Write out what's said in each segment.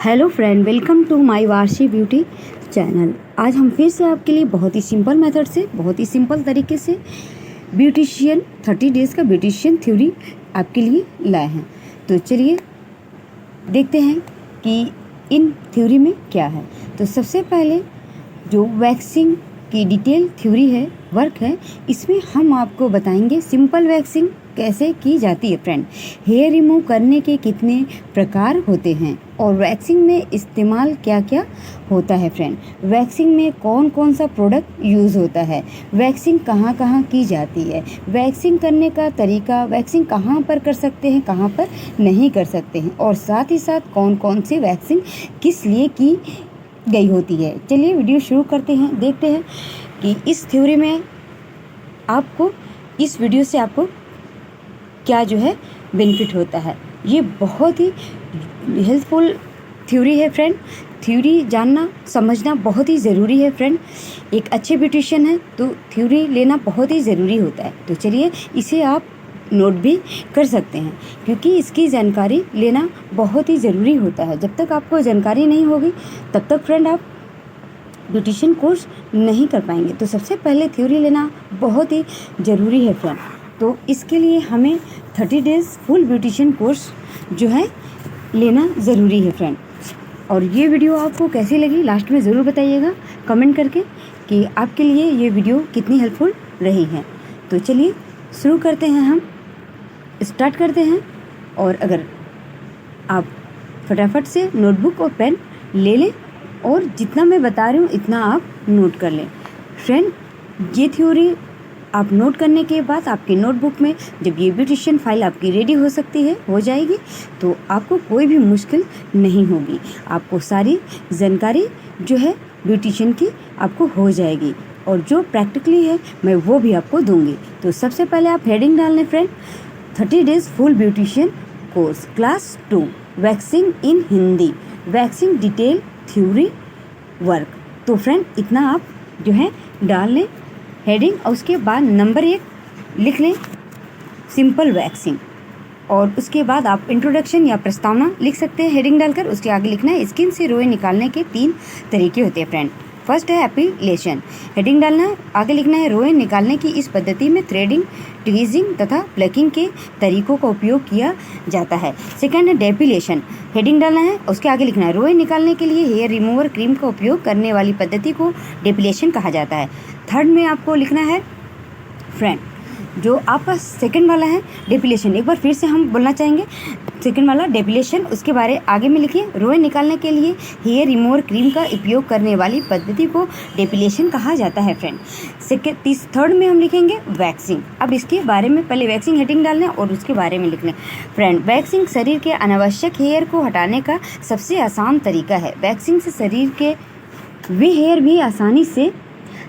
Hello friend, welcome to my Warsi beauty channel. आज हम फिर से आपके लिए बहुत ही सिंपल मेथड से, बहुत ही सिंपल तरीके से ब्यूटिशियन 30 डेज़ का ब्यूटिशियन थ्योरी आपके लिए लाए हैं। तो चलिए देखते हैं कि इन थ्योरी में क्या है। तो सबसे पहले जो वैक्सिंग की डिटेल थ्योरी है, वर्क है, इसमें हम आपको बताएंगे सिंपल वैक्सिंग कैसे की जाती है फ्रेंड, हेयर रिमूव करने के कितने प्रकार होते हैं और वैक्सिंग में इस्तेमाल क्या क्या होता है फ्रेंड, वैक्सिंग में कौन कौन सा प्रोडक्ट यूज़ होता है, वैक्सिंग कहाँ कहाँ की जाती है, वैक्सिंग करने का तरीका, वैक्सिंग कहाँ पर कर सकते हैं, कहाँ पर नहीं कर सकते हैं, और साथ ही साथ कौन कौन सी वैक्सिंग किस लिए की गई होती है। चलिए वीडियो शुरू करते हैं, देखते हैं कि इस थ्योरी में आपको, इस वीडियो से आपको क्या जो है बेनिफिट होता है। ये बहुत ही हेल्पफुल थ्योरी है फ्रेंड। थ्योरी जानना समझना बहुत ही ज़रूरी है फ्रेंड। एक अच्छे ब्यूटिशियन है तो थ्योरी लेना बहुत ही ज़रूरी होता है। तो चलिए इसे आप नोट भी कर सकते हैं, क्योंकि इसकी जानकारी लेना बहुत ही ज़रूरी होता है। जब तक आपको जानकारी नहीं होगी तब तक फ्रेंड आप ब्यूटिशियन कोर्स नहीं कर पाएंगे। तो सबसे पहले थ्योरी लेना बहुत ही ज़रूरी है फ्रेंड। तो इसके लिए हमें 30 डेज़ फुल ब्यूटिशियन कोर्स जो है लेना ज़रूरी है फ्रेंड। और ये वीडियो आपको कैसी लगी लास्ट में ज़रूर बताइएगा कमेंट करके कि आपके लिए ये वीडियो कितनी हेल्पफुल रही है। तो चलिए शुरू करते हैं, हम स्टार्ट करते हैं। और अगर आप फटाफट से नोटबुक और पेन ले लें और जितना मैं बता रही हूँ इतना आप नोट कर लें फ्रेंड। ये थ्योरी आप नोट करने के बाद आपकी नोटबुक में जब ये ब्यूटिशियन फाइल आपकी रेडी हो सकती है, हो जाएगी, तो आपको कोई भी मुश्किल नहीं होगी। आपको सारी जानकारी जो है ब्यूटिशियन की आपको हो जाएगी, और जो प्रैक्टिकली है मैं वो भी आपको दूंगी। तो सबसे पहले आप हेडिंग डाल लें friend, 30 days full beautician course class 2 waxing in Hindi, waxing detail theory work. तो फ्रेंड इतना आप जो है डाल लें हेडिंग, और उसके बाद नंबर 1 लिख लें सिंपल वैक्सिंग, और उसके बाद आप इंट्रोडक्शन या प्रस्तावना लिख सकते हैं हेडिंग डालकर। उसके आगे लिखना है स्किन से रोए निकालने के 3 तरीके होते हैं फ्रेंड। फर्स्ट है एपिलेशन, हेडिंग डालना है, आगे लिखना है रोए निकालने की इस पद्धति में थ्रेडिंग, ट्वीजिंग तथा प्लकिंग के तरीकों का उपयोग किया जाता है। सेकंड है डेपिलेशन, हेडिंग डालना है, उसके आगे लिखना है रोए निकालने के लिए हेयर रिमूवर क्रीम का उपयोग करने वाली पद्धति को डेपिलेशन कहा जाता है। थर्ड में आपको लिखना है फ्रेंड जो आपका सेकंड वाला है डेपिलेशन, एक बार फिर से हम बोलना चाहेंगे सेकंड वाला डेपिलेशन, उसके बारे आगे में लिखिए रोए निकालने के लिए हेयर रिमूवर क्रीम का उपयोग करने वाली पद्धति को डेपिलेशन कहा जाता है फ्रेंड। थर्ड में हम लिखेंगे वैक्सिंग। अब इसके बारे में पहले वैक्सिंग हेडिंग डालना है और उसके बारे में लिख लें फ्रेंड। वैक्सिंग शरीर के अनावश्यक हेयर को हटाने का सबसे आसान तरीका है। वैक्सिंग से शरीर के वे हेयर भी आसानी से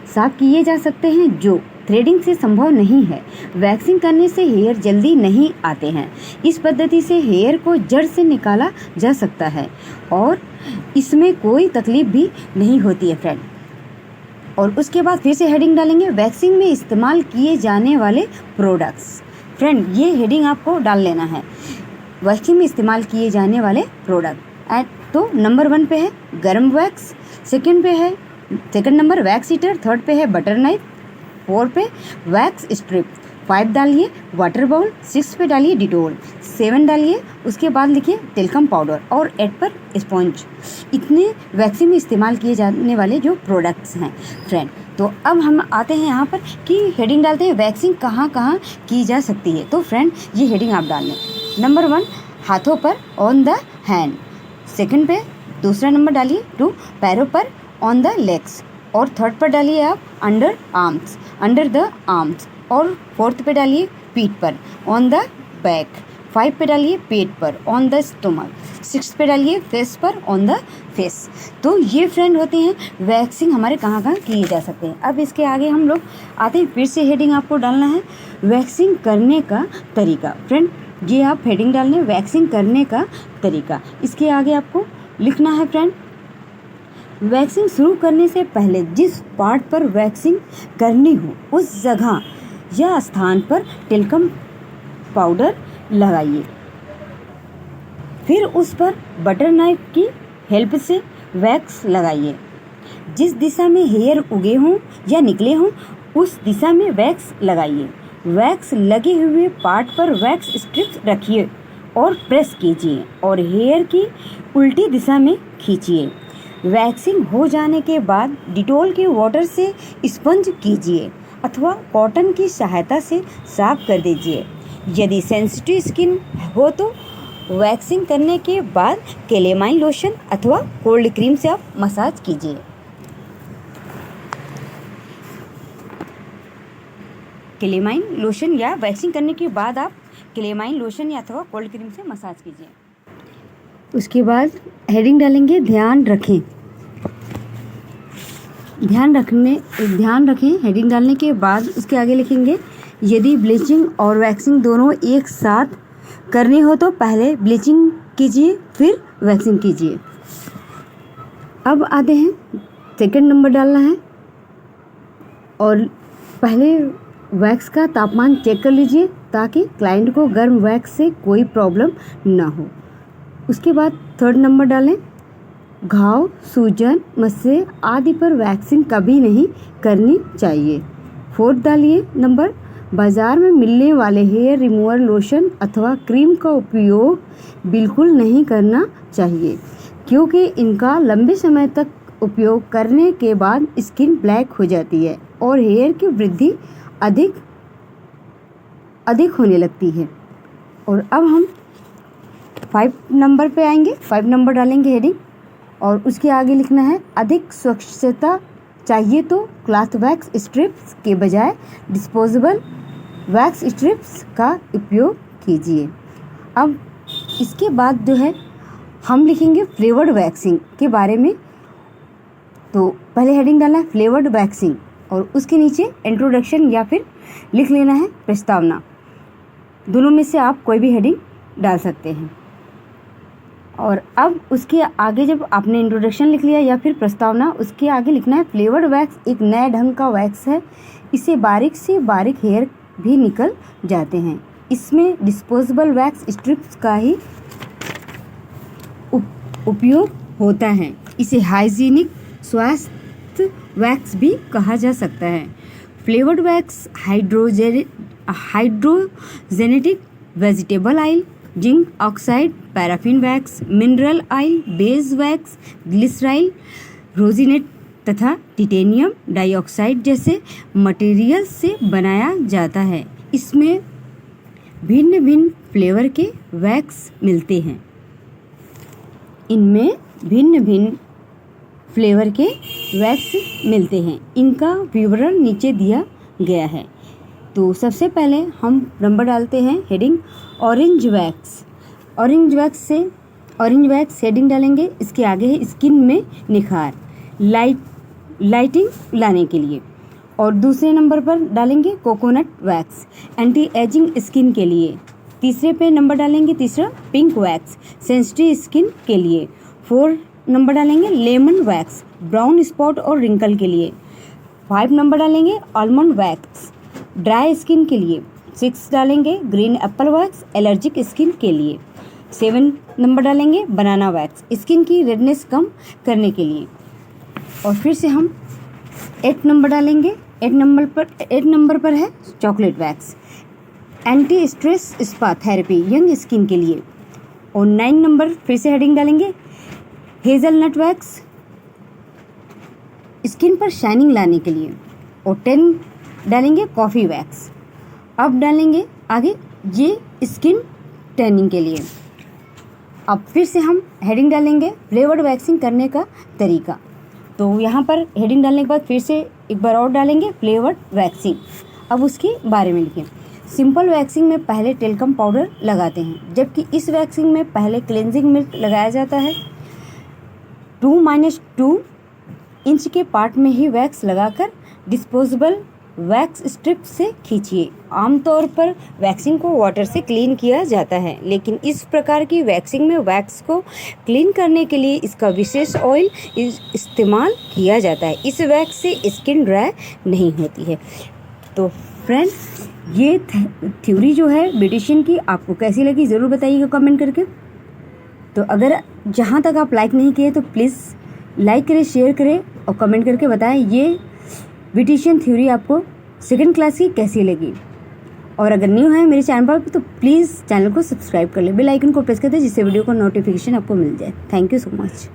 साफ किए जा सकते हैं जो थ्रेडिंग से संभव नहीं है। वैक्सिंग करने से हेयर जल्दी नहीं आते हैं। इस पद्धति से हेयर को जड़ से निकाला जा सकता है और इसमें कोई तकलीफ भी नहीं होती है फ्रेंड। और उसके बाद फिर से हेडिंग डालेंगे वैक्सिंग में इस्तेमाल किए जाने वाले प्रोडक्ट्स। फ्रेंड ये हेडिंग आपको डाल लेना है, वैक्सिंग में इस्तेमाल किए जाने वाले प्रोडक्ट। तो नंबर 1 पे है गर्म wax, second number wax heater, third पे है बटर नाइफ, 4 पे वैक्स स्ट्रिप, 5 डालिए वाटर बाउल, 6 पे डालिए डिटोल, 7 डालिए, उसके बाद लिखिए टेल्कम पाउडर, और 8 पर स्पॉन्ज। इतने वैक्सिंग में इस्तेमाल किए जाने वाले जो प्रोडक्ट्स हैं फ्रेंड। तो अब हम आते हैं यहाँ पर कि हेडिंग डालते हैं वैक्सिंग कहाँ कहाँ की जा सकती है। तो फ्रेंड ये हेडिंग आप डाल लें। नंबर 1 हाथों पर ऑन द हैंड, सेकंड पे दूसरा नंबर डालिए 2 पैरों पर ऑन द लेग्स, और थर्ड पर डालिए आप under arms, under the arms, और फोर्थ पे डालिए पीठ पर ऑन द बैक, 5 पे डालिए पेट पर ऑन द स्टोमक, 6 पे डालिए फेस पर ऑन द फेस। तो ये फ्रेंड होते हैं वैक्सिंग हमारे कहाँ कहाँ किए जा सकते हैं। अब इसके आगे हम लोग आते हैं, फिर से हेडिंग आपको डालना है वैक्सिंग करने का तरीका। फ्रेंड ये आप हेडिंग डालने वैक्सिंग करने का तरीका। इसके आगे आपको लिखना है फ्रेंड वैक्सिंग शुरू करने से पहले जिस पार्ट पर वैक्सिंग करनी हो उस जगह या स्थान पर टेल्कम पाउडर लगाइए। फिर उस पर बटर नाइफ की हेल्प से वैक्स लगाइए। जिस दिशा में हेयर उगे हों या निकले हों उस दिशा में वैक्स लगाइए। वैक्स लगे हुए पार्ट पर वैक्स स्ट्रिप्स रखिए और प्रेस कीजिए और हेयर की उल्टी दिशा में खींचिए। वैक्सिंग हो जाने के बाद डिटॉल के वाटर से स्पंज कीजिए अथवा कॉटन की सहायता से साफ कर दीजिए। यदि सेंसिटिव स्किन हो तो वैक्सिंग करने के बाद कैलेमाइन लोशन अथवा कोल्ड क्रीम से आप मसाज कीजिए। कैलेमाइन लोशन या वैक्सिंग करने के बाद आप कैलेमाइन लोशन या अथवा कोल्ड क्रीम से मसाज कीजिए। उसके बाद हेडिंग डालेंगे, ध्यान रखें। हेडिंग डालने के बाद उसके आगे लिखेंगे, यदि ब्लीचिंग और वैक्सिंग दोनों एक साथ करनी हो तो पहले ब्लीचिंग कीजिए फिर वैक्सिंग कीजिए। अब आते हैं, सेकंड नंबर डालना है और पहले वैक्स का तापमान चेक कर लीजिए ताकि क्लाइंट को गर्म वैक्स से कोई प्रॉब्लम ना हो। उसके बाद थर्ड नंबर डालें, घाव, सूजन, मस्से आदि पर वैक्सिंग कभी नहीं करनी चाहिए। फोर्थ डालिए नंबर, बाज़ार में मिलने वाले हेयर रिमूवर लोशन अथवा क्रीम का उपयोग बिल्कुल नहीं करना चाहिए क्योंकि इनका लंबे समय तक उपयोग करने के बाद स्किन ब्लैक हो जाती है और हेयर की वृद्धि अधिक होने लगती है। और अब हम 5 नंबर पे आएंगे। 5 नंबर डालेंगे हेडिंग और उसके आगे लिखना है, अधिक स्वच्छता चाहिए तो क्लॉथ वैक्स स्ट्रिप्स के बजाय डिस्पोजेबल वैक्स स्ट्रिप्स का उपयोग कीजिए। अब इसके बाद जो है हम लिखेंगे फ्लेवर्ड वैक्सिंग के बारे में। तो पहले हेडिंग डालना है फ्लेवर्ड वैक्सिंग और उसके नीचे इंट्रोडक्शन या फिर लिख लेना है प्रस्तावना। दोनों में से आप कोई भी हेडिंग डाल सकते हैं। और अब उसके आगे जब आपने इंट्रोडक्शन लिख लिया या फिर प्रस्तावना, उसके आगे लिखना है फ्लेवर्ड वैक्स एक नए ढंग का वैक्स है। इससे बारीक से बारीक हेयर भी निकल जाते हैं। इसमें डिस्पोजेबल वैक्स स्ट्रिप्स का ही उपयोग होता है। इसे हाइजीनिक स्वास्थ्य वैक्स भी कहा जा सकता है। Flavoured wax hydrogenetic vegetable oil, zinc oxide, paraffin wax, mineral oil, base wax, glyceryl, rosinate तथा टिटेनियम डाइऑक्साइड जैसे मटेरियल से बनाया जाता है। इसमें भिन्न भिन्न फ्लेवर के वैक्स मिलते हैं। इनका विवरण नीचे दिया गया है। तो सबसे पहले हम नंबर डालते हैं heading orange wax. Orange wax heading डालेंगे। इसके आगे है स्किन में निखार, लाइटिंग लाने के लिए। और दूसरे नंबर पर डालेंगे coconut wax, anti ageing skin के लिए। तीसरे पे नंबर डालेंगे तीसरा पिंक वैक्स, सेंसिटिव स्किन के लिए। 4 नंबर डालेंगे लेमन वैक्स, ब्राउन स्पॉट और रिंकल के लिए। 5 नंबर डालेंगे आलमंड वैक्स, ड्राई स्किन के लिए। 6 डालेंगे green Apple wax, allergic skin के लिए। 7 नंबर डालेंगे बनाना वैक्स, स्किन की रेडनेस कम करने के लिए। और फिर से हम 8 नंबर डालेंगे। 8 नंबर पर है chocolate wax, anti stress spa therapy young skin के लिए। और 9 नंबर फिर से हेडिंग डालेंगे हेज़लनट वैक्स, स्किन पर शाइनिंग लाने के लिए। और 10 डालेंगे कॉफ़ी वैक्स। अब डालेंगे आगे ये स्किन टैनिंग के लिए। अब फिर से हम हेडिंग डालेंगे फ्लेवर्ड वैक्सिंग करने का तरीका। तो यहाँ पर हेडिंग डालने के बाद फिर से एक बार और डालेंगे फ्लेवर्ड वैक्सिंग। अब उसके बारे में लिखें। सिंपल वैक्सिंग में पहले टेल्कम पाउडर लगाते हैं, जबकि इस वैक्सिंग में पहले क्लेंजिंग मिल्क लगाया जाता है। 2-2 इंच के पार्ट में ही वैक्स लगाकर डिस्पोजेबल वैक्स स्ट्रिप से खींचिए। आमतौर पर वैक्सिंग को वाटर से क्लीन किया जाता है, लेकिन इस प्रकार की वैक्सिंग में वैक्स को क्लीन करने के लिए इसका विशेष ऑयल इस्तेमाल किया जाता है। इस वैक्स से स्किन ड्राई नहीं होती है। तो फ्रेंड्स, ये थ्योरी जो है ब्यूटिशियन की आपको कैसी लगी ज़रूर बताइएगा कमेंट करके। तो अगर जहाँ तक आप लाइक नहीं किए तो प्लीज़ लाइक करें, शेयर करें और कमेंट करके बताएं ये ब्यूटिशियन थ्योरी आपको सेकंड क्लास की कैसी लगी। और अगर न्यू है मेरे चैनल पर तो प्लीज़ चैनल को सब्सक्राइब कर ले, बेल आइकन को प्रेस कर दें जिससे वीडियो का नोटिफिकेशन आपको मिल जाए। Thank you so much.